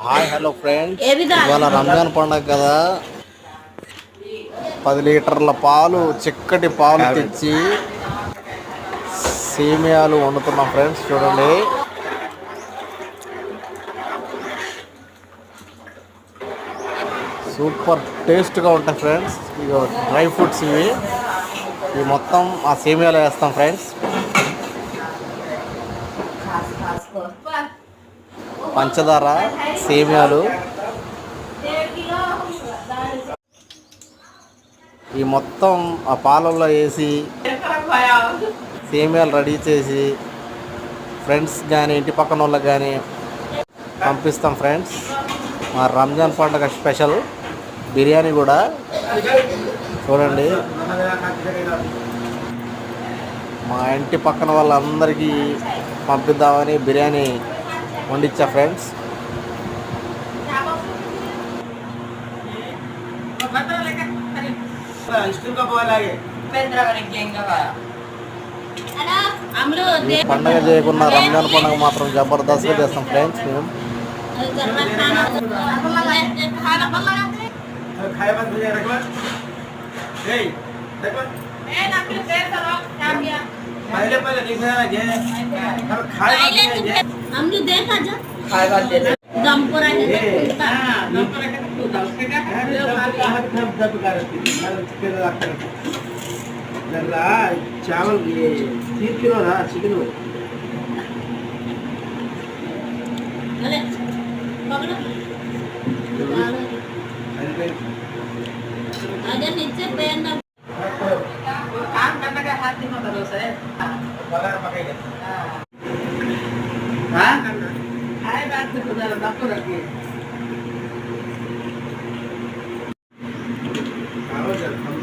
Hi hello friends, ఇవాళ రంజాన్ పండుగ కదా. 10 లీటర్ల పాలు, చిక్కటి పాలు తెచ్చి సేమియాలు వండుతున్నాం ఫ్రెండ్స్. చూడండి, సూపర్ టేస్ట్గా ఉంటాయి ఫ్రెండ్స్. ఇక డ్రై ఫ్రూట్స్ ఇవి మొత్తం ఆ సేమియాలో వేస్తాం ఫ్రెండ్స్. పంచదార, సేమియాలు ఈ మొత్తం ఆ పాలల్లో వేసి సేమియాలు రెడీ చేసి ఫ్రెండ్స్ కానీ ఇంటి పక్కన వాళ్ళకి కానీ పంపిస్తాం ఫ్రెండ్స్. మా రంజాన్ పండుగ స్పెషల్ బిర్యానీ కూడా చూడండి. మా ఇంటి పక్కన వాళ్ళందరికీ పంపిద్దామని బిర్యానీ వండించా ఫ్రెండ్స్. పండగ చేయకుండా రంజాన్ పండుగ మాత్రం జబర్దస్త్గా చేస్తాం ఫ్రెండ్స్. మేము चावल 3 किलो ना चिकन अगर नीचे पैर ना काम करने का हाथ नहीं होता है बगैर पकड़े हां हाय बात से खुदा डॉक्टर रखिए आओ जरा हम